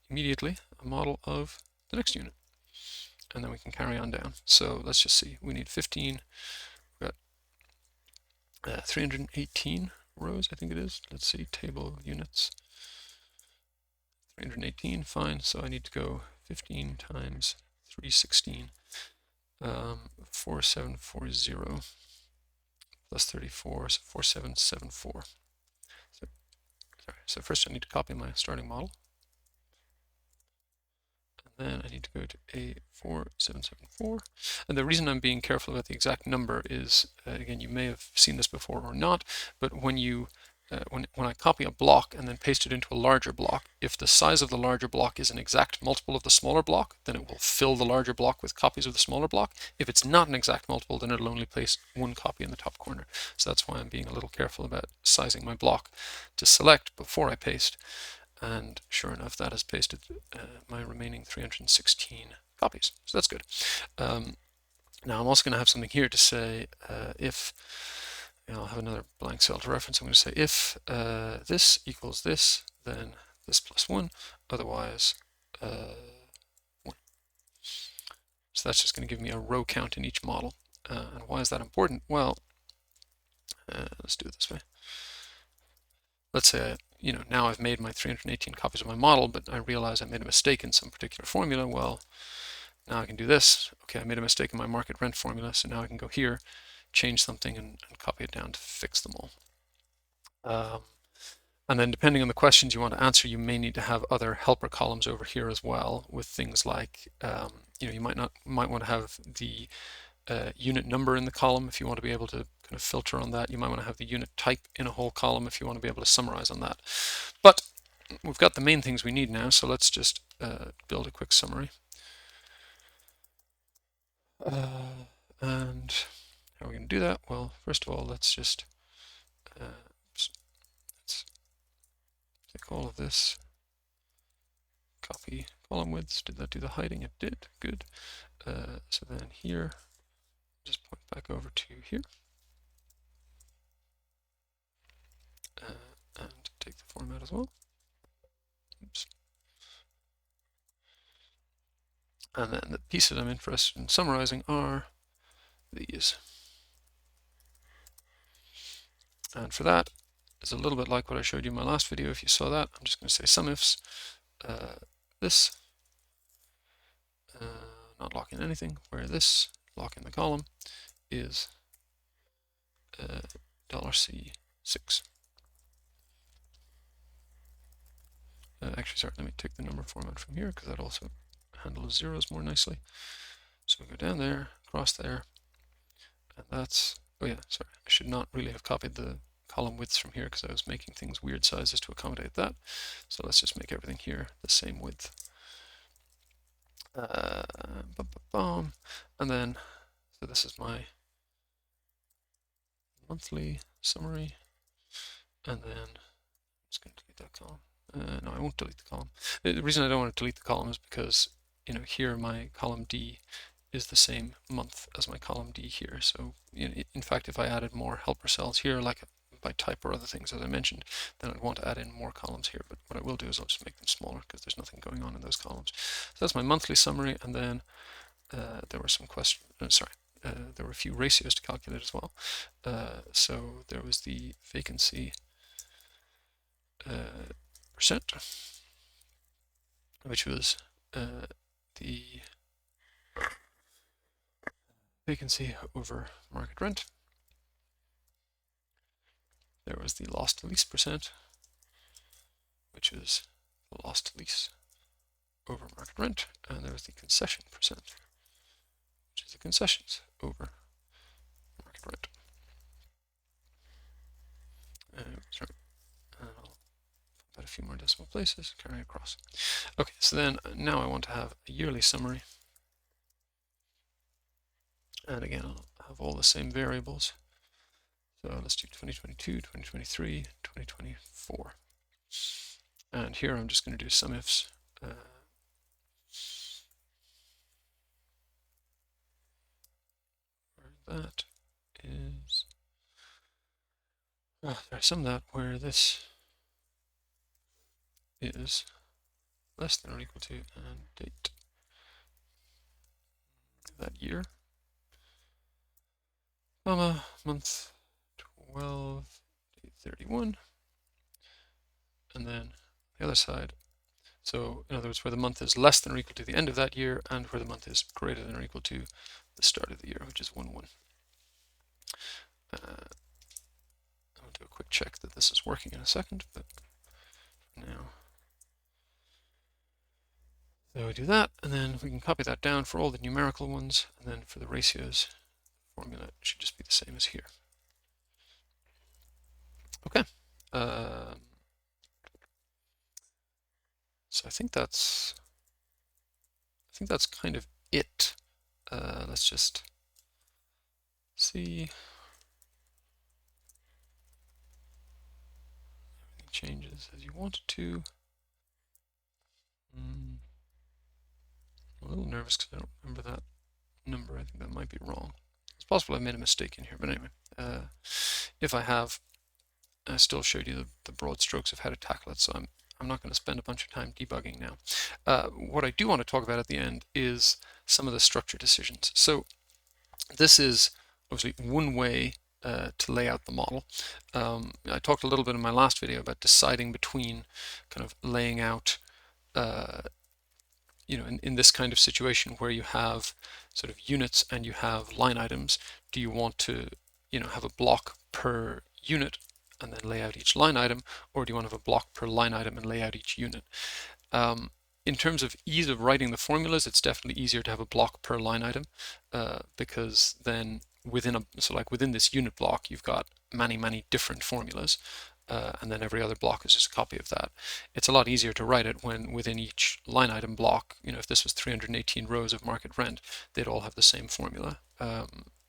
[SPEAKER 1] immediately a model of the next unit. And then we can carry on down. So let's just see. We need 15. We've got 318 rows, I think it is. Let's see, table units. 318, fine. So I need to go 15 times 316. 4740 plus 34, so 4774. So first I need to copy my starting model. And then I need to go to A4774. And the reason I'm being careful about the exact number is, again, you may have seen this before or not, but when you when I copy a block and then paste it into a larger block, if the size of the larger block is an exact multiple of the smaller block, then it will fill the larger block with copies of the smaller block. If it's not an exact multiple, then it'll only place one copy in the top corner. So that's why I'm being a little careful about sizing my block to select before I paste. And sure enough, that has pasted my remaining 316 copies. So that's good. Now I'm also going to have something here to say if, I'll have another blank cell to reference. I'm going to say if this equals this, then this plus 1, otherwise 1. So that's just going to give me a row count in each model. And why is that important? Well, let's do it this way. Let's say, now I've made my 318 copies of my model, but I realize I made a mistake in some particular formula. Well, now I can do this. Okay, I made a mistake in my market rent formula, so now I can go here, change something, and copy it down to fix them all. And then depending on the questions you want to answer, you may need to have other helper columns over here as well, with things like, you might want to have the unit number in the column if you want to be able to kind of filter on that. You might want to have the unit type in a whole column if you want to be able to summarize on that. But we've got the main things we need now, so let's just build a quick summary. And how are we going to do that? Well, first of all, let's just let's take all of this, copy column widths. Did that do the hiding? It did. Good. So then here, just point back over to here. And take the format as well. Oops. And then the pieces I'm interested in summarizing are these. And for that, it's a little bit like what I showed you in my last video. If you saw that, I'm just going to say sumifs. This, not locking anything, where this, lock in the column, is $C6. Actually, sorry, let me take the number format from here because that also handles zeros more nicely. So we go down there, across there, and that's, oh yeah, sorry, I should not really have copied the column widths from here because I was making things weird sizes to accommodate that. So let's just make everything here the same width. And then, so this is my monthly summary, and then I'm just going to delete that column. No, I won't delete the column. The reason I don't want to delete the column is because, here my column D is the same month as my column D here. So, in fact, if I added more helper cells here, like by type or other things, as I mentioned, then I'd want to add in more columns here. But what I will do is I'll just make them smaller because there's nothing going on in those columns. So that's my monthly summary, and then there were some questions. There were a few ratios to calculate as well. So there was the vacancy percent, which was the vacancy over market rent. There was the lost to lease percent, which is the lost to lease over market rent, and there was the concession percent, which is the concessions over market rent. Sorry, and I'll put a few more decimal places, carry across. Okay, so then now I want to have a yearly summary. And again, I'll have all the same variables. So let's do 2022, 2023, 2024. And here I'm just going to do some ifs. Where that is, there's some that where this is less than or equal to and date that year, comma, month 12, date 31, and then the other side. So in other words, where the month is less than or equal to the end of that year, and where the month is greater than or equal to the start of the year, which is 1/1. I'll do a quick check that this is working in a second, but now. So we do that, and then we can copy that down for all the numerical ones, and then for the ratios, the formula should just be the same as here. Okay. So I think that's kind of it. Let's just see. Everything changes as you want it to. I'm a little nervous because I don't remember that number. I think that might be wrong. It's possible I made a mistake in here, but anyway, if I have, I still showed you the broad strokes of how to tackle it, so I'm not going to spend a bunch of time debugging now. What I do want to talk about at the end is some of the structure decisions. So this is obviously one way to lay out the model. I talked a little bit in my last video about deciding between kind of laying out in this kind of situation where you have sort of units and you have line items. Do you want to have a block per unit and then lay out each line item, or do you want to have a block per line item and lay out each unit? In terms of ease of writing the formulas, it's definitely easier to have a block per line item, because then within this unit block, you've got many different formulas, and then every other block is just a copy of that. It's a lot easier to write it when within each line item block, if this was 318 rows of market rent, they'd all have the same formula.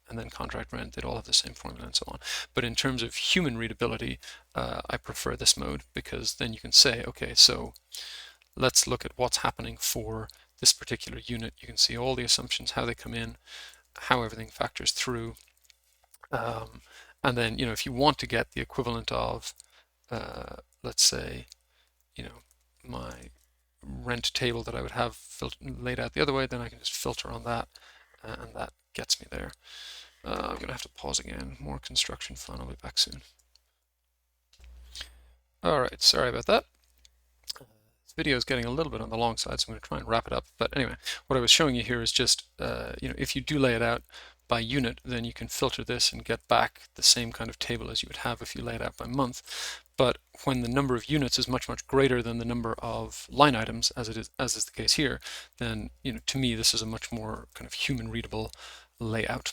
[SPEAKER 1] And then contract rent, they'd all have the same formula and so on. But in terms of human readability, I prefer this mode, because then you can say, okay, so let's look at what's happening for this particular unit. You can see all the assumptions, how they come in, how everything factors through. And then, if you want to get the equivalent of, let's say, my rent table that I would have laid out the other way, then I can just filter on that, and that gets me there. I'm going to have to pause again. More construction fun. I'll be back soon. All right, sorry about that. This video is getting a little bit on the long side, so I'm going to try and wrap it up. But anyway, what I was showing you here is just, if you do lay it out by unit, then you can filter this and get back the same kind of table as you would have if you lay it out by month. But when the number of units is much greater than the number of line items, as is the case here, then to me this is a much more kind of human readable layout.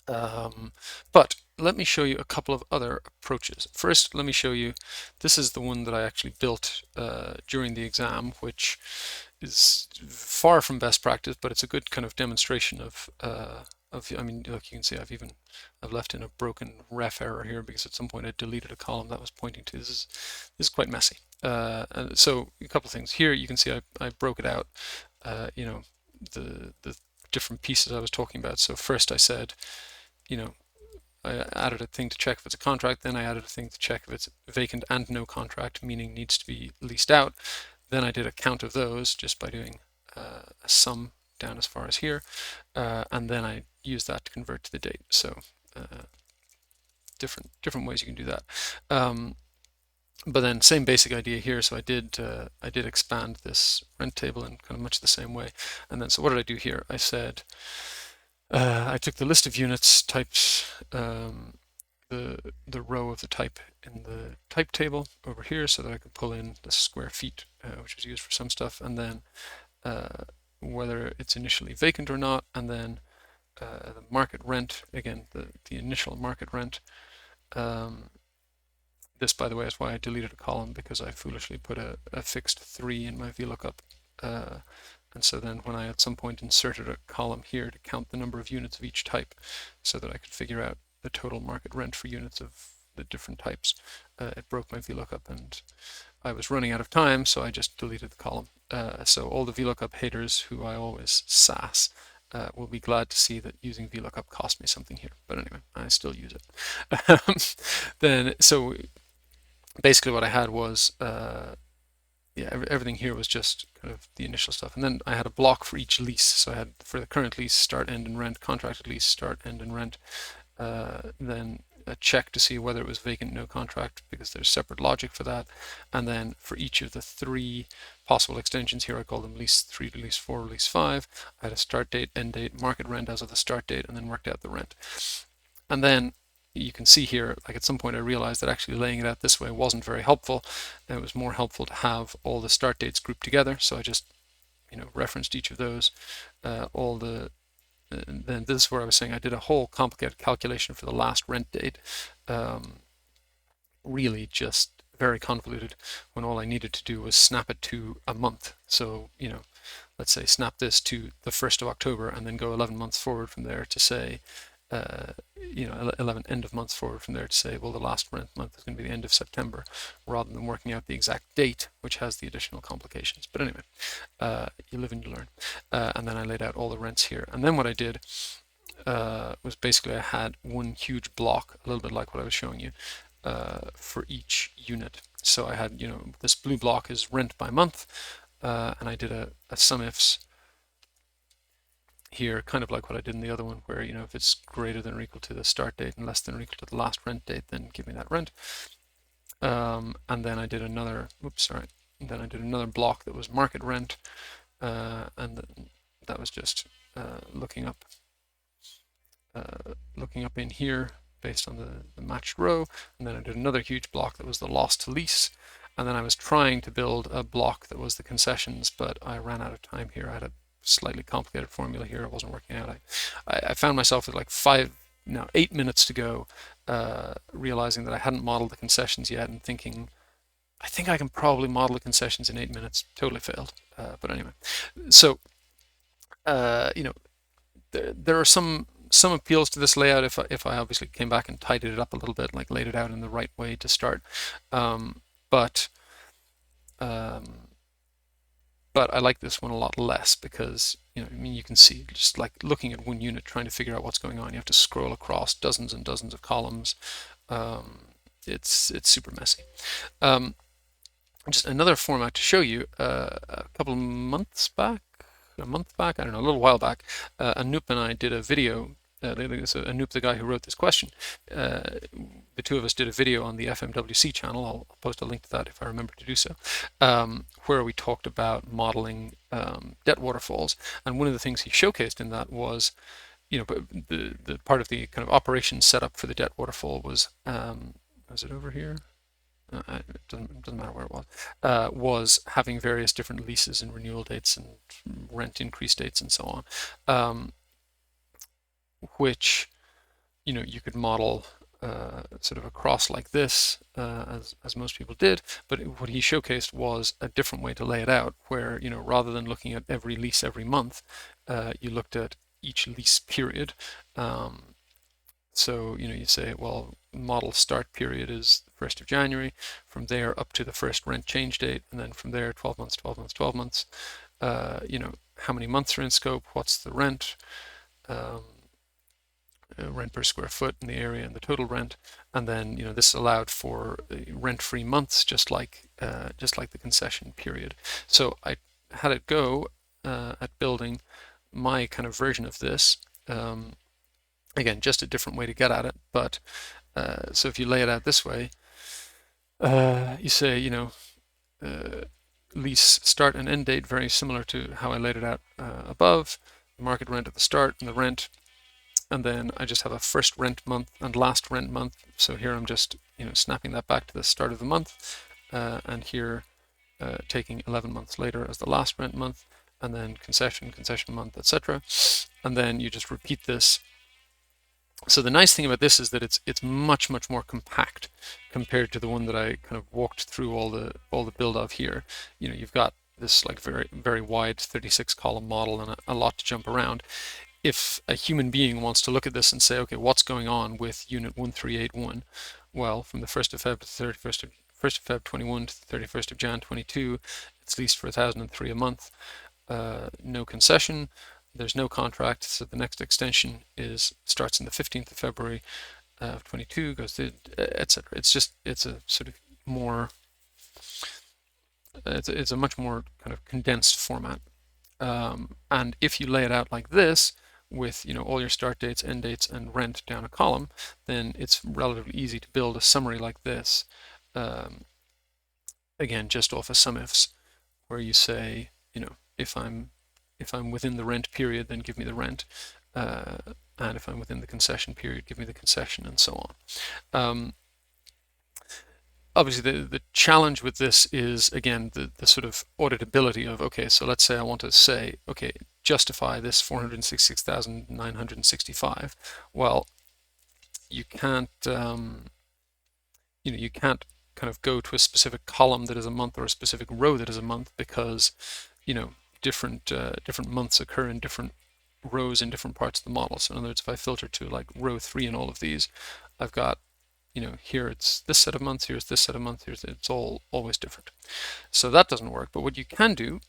[SPEAKER 1] But let me show you a couple of other approaches. First, let me show you, this is the one that I actually built during the exam, which is far from best practice, but it's a good kind of demonstration of I mean, look, you can see I've left in a broken ref error here because at some point I deleted a column that was pointing to this is quite messy. And so a couple of things here. You can see I broke it out. The different pieces I was talking about. So first I said, I added a thing to check if it's a contract, then I added a thing to check if it's vacant and no contract, meaning needs to be leased out. Then I did a count of those just by doing a sum down as far as here, and then I used that to convert to the date. So different ways you can do that. But then same basic idea here. So I did expand this rent table in kind of much the same way. And then so what did I do here? I said I took the list of units, types, the row of the type in the type table over here, so that I could pull in the square feet, which is used for some stuff, and then whether it's initially vacant or not, and then the market rent, again the initial market rent. This, by the way, is why I deleted a column, because I foolishly put a fixed 3 in my VLOOKUP. And so then when I at some point inserted a column here to count the number of units of each type so that I could figure out the total market rent for units of the different types. It broke my VLOOKUP, and I was running out of time, so I just deleted the column. So all the VLOOKUP haters who I always sass will be glad to see that using VLOOKUP cost me something here. But anyway, I still use it. Then, so basically what I had was, yeah, everything here was just kind of the initial stuff. And then I had a block for each lease. So I had for the current lease, start, end, and rent, contracted lease, start, end, and rent. Then a check to see whether it was vacant, no contract, because there's separate logic for that. And then for each of the 3 possible extensions here, I call them lease 3 to lease 4, lease 5. I had a start date, end date, market rent as of the start date, and then worked out the rent. And then you can see here, like at some point I realized that actually laying it out this way wasn't very helpful. It was more helpful to have all the start dates grouped together. So I just, referenced each of those, then this is where I was saying I did a whole complicated calculation for the last rent date. Really just very convoluted, when all I needed to do was snap it to a month. So, let's say snap this to the 1st of October and then go 11 months forward from there to say, 11 end of months forward from there to say, well, the last rent month is going to be the end of September, rather than working out the exact date, which has the additional complications. But anyway, you live and you learn. And then I laid out all the rents here. And then what I did was basically I had one huge block, a little bit like what I was showing you, for each unit. So I had, this blue block is rent by month, and I did a sum ifs here, kind of like what I did in the other one, where, if it's greater than or equal to the start date and less than or equal to the last rent date, then give me that rent. And then I did another, then I did another block that was market rent, and that was just looking up in here based on the matched row. And then I did another huge block that was the loss to lease. And then I was trying to build a block that was the concessions, but I ran out of time here. I had a slightly complicated formula here. It wasn't working out. I found myself with like 8 minutes to go, realizing that I hadn't modeled the concessions yet, and thinking, I think I can probably model the concessions in 8 minutes. Totally failed. But anyway, so, there are some appeals to this layout if I obviously came back and tidied it up a little bit, like laid it out in the right way to start. But I like this one a lot less, because you can see, just like looking at one unit, trying to figure out what's going on, you have to scroll across dozens and dozens of columns. It's super messy. Just another format to show you. A couple of months back, I don't know, a little while back, Anoop and I did a video. So Anoop, the guy who wrote this question, the two of us did a video on the FMWC channel. I'll post a link to that if I remember to do so, where we talked about modeling debt waterfalls. And one of the things he showcased in that was, the part of the kind of operation setup for the debt waterfall was it over here? It doesn't matter where it was having various different leases and renewal dates and rent increase dates and so on, which you could model sort of across like this, as most people did. But what he showcased was a different way to lay it out, where rather than looking at every lease every month, you looked at each lease period. So you say, well, model start period is the 1st of January, from there up to the first rent change date, and then from there 12 months, 12 months, 12 months. How many months are in scope? What's the rent? Rent per square foot in the area and the total rent. And then this allowed for rent-free months, just like the concession period. So I had it go at building my kind of version of this. Again, just a different way to get at it. But so if you lay it out this way, you say, lease start and end date, very similar to how I laid it out above. Market rent at the start and the rent. And then I just have a first rent month and last rent month. So here I'm just snapping that back to the start of the month, and here taking 11 months later as the last rent month, and then concession month, etc. And then you just repeat this. So the nice thing about this is that it's much more compact compared to the one that I kind of walked through all the build of here. You've got this like very wide 36 column model and a lot to jump around. if a human being wants to look at this and say, okay, what's going on with unit 1381? Well, from the 1st of Feb to the 1st of Feb 21 to the 31st of Jan 22, it's leased for 1,003 a month. No concession. There's no contract, so the next extension starts on the 15th of February of 22, goes to etc. It's a sort of more it's a much more kind of condensed format. And if you lay it out like this, with all your start dates, end dates, and rent down a column, then it's relatively easy to build a summary like this. Again, just off of sum ifs, where you say, if I'm within the rent period, then give me the rent, and if I'm within the concession period, give me the concession, and so on. Obviously, the challenge with this is, again, the sort of auditability of, okay, so let's say I want to say, okay, justify this 466,965. Well, you can't, you can't kind of go to a specific column that is a month or a specific row that is a month, because, different months occur in different rows in different parts of the model. So in other words, if I filter to like row 3 in all of these, I've got, here it's this set of months, here's this set of months, it's all always different. So that doesn't work. But what you can do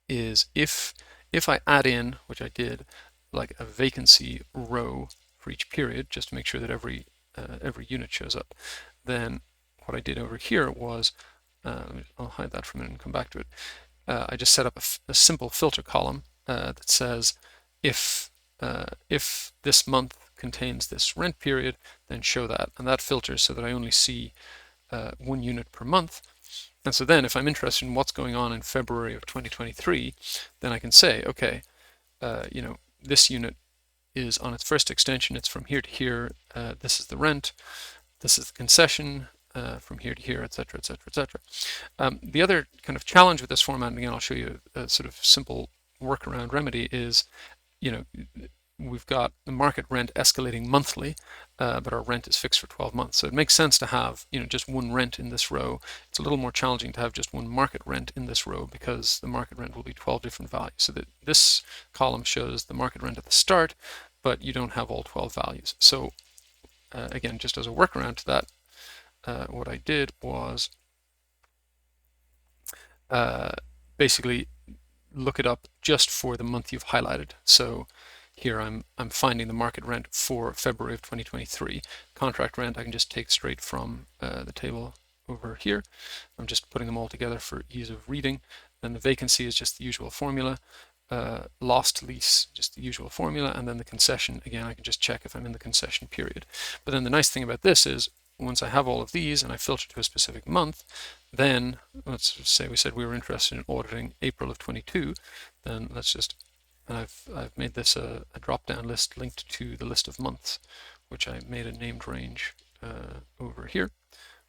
[SPEAKER 1] is if I add in, which I did, like a vacancy row for each period, just to make sure that every unit shows up, then what I did over here was, I'll hide that for a minute and come back to it. I just set up a simple filter column that says, if this month contains this rent period, then show that. And that filters so that I only see 1 unit per month. And so then if I'm interested in what's going on in February of 2023, then I can say, okay, this unit is on its first extension, it's from here to here, this is the rent, this is the concession, from here to here, etc., etc., etc. The other kind of challenge with this format, and again, I'll show you a sort of simple workaround remedy, is, we've got the market rent escalating monthly, but our rent is fixed for 12 months. So it makes sense to have, just one rent in this row. It's a little more challenging to have just one market rent in this row, because the market rent will be 12 different values. So that this column shows the market rent at the start, but you don't have all 12 values. So again, just as a workaround to that, what I did was basically look it up just for the month you've highlighted. So here I'm finding the market rent for February of 2023. Contract rent I can just take straight from the table over here. I'm just putting them all together for ease of reading. Then the vacancy is just the usual formula. Lost lease, just the usual formula. And then the concession, again, I can just check if I'm in the concession period. But then the nice thing about this is, once I have all of these and I filter to a specific month, then let's say we said we were interested in auditing April of 22, then let's just, and I've made this a drop-down list linked to the list of months, which I made a named range over here,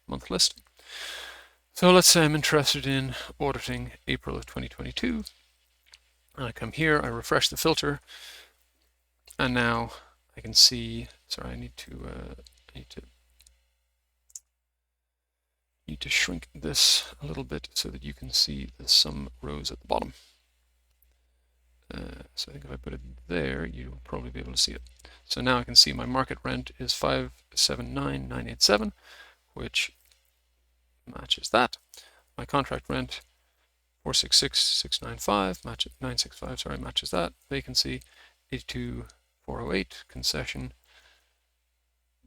[SPEAKER 1] month list. So let's say I'm interested in auditing April of 2022. And I come here, I refresh the filter, and now I can see, sorry, I need to shrink this a little bit so that you can see the sum rows at the bottom. So I think if I put it there, you'll probably be able to see it. So now I can see my market rent is 579,987, which matches that. My contract rent 466,695, 965, sorry, matches that. Vacancy 82,408, concession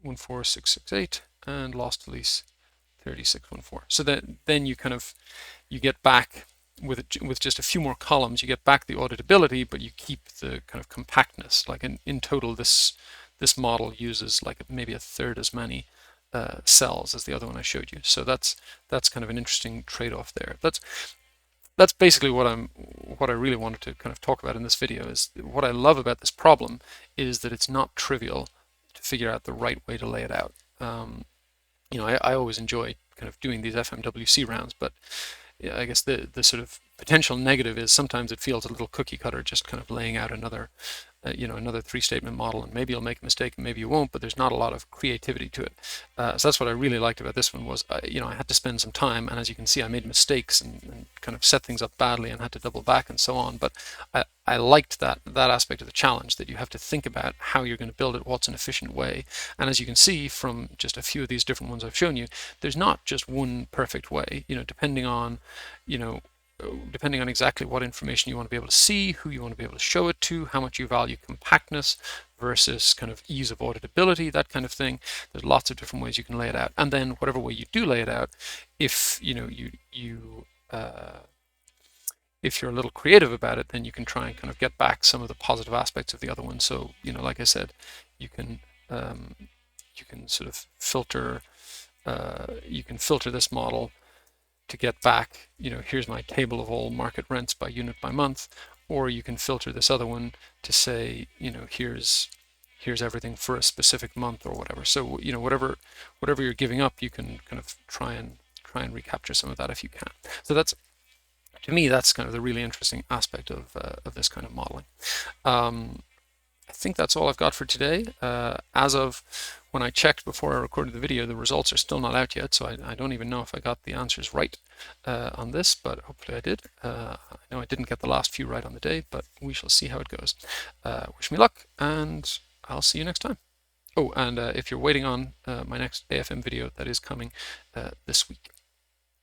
[SPEAKER 1] 14668, and lost lease 3614. So that then you kind of get back with just a few more columns, you get back the auditability, but you keep the kind of compactness. Like in total, this model uses like maybe a third as many cells as the other one I showed you. So that's kind of an interesting trade-off there. That's basically what I really wanted to kind of talk about in this video. Is what I love about this problem is that it's not trivial to figure out the right way to lay it out. I always enjoy kind of doing these FMWC rounds, but I guess the sort of potential negative is sometimes it feels a little cookie cutter, just kind of laying out another another 3-statement model, and maybe you'll make a mistake and maybe you won't, but there's not a lot of creativity to it. So that's what I really liked about this one was, I had to spend some time, and as you can see, I made mistakes and kind of set things up badly and had to double back and so on. But I liked that aspect of the challenge, that you have to think about how you're going to build it, what's an efficient way. And as you can see from just a few of these different ones I've shown you, there's not just one perfect way, depending on, depending on exactly what information you want to be able to see, who you want to be able to show it to, how much you value compactness versus kind of ease of auditability, that kind of thing. There's lots of different ways you can lay it out. And then whatever way you do lay it out, if if you're a little creative about it, then you can try and kind of get back some of the positive aspects of the other one. So, like I said, you can sort of filter this model to get back, here's my table of all market rents by unit by month, or you can filter this other one to say, here's everything for a specific month or whatever. So, whatever you're giving up, you can kind of try and recapture some of that if you can. So to me, that's kind of the really interesting aspect of this kind of modeling. I think that's all I've got for today. As of when I checked before I recorded the video, the results are still not out yet, so I don't even know if I got the answers right on this, but hopefully I did. I know I didn't get the last few right on the day, but we shall see how it goes. Wish me luck, and I'll see you next time. Oh, and if you're waiting on my next AFM video, that is coming this week.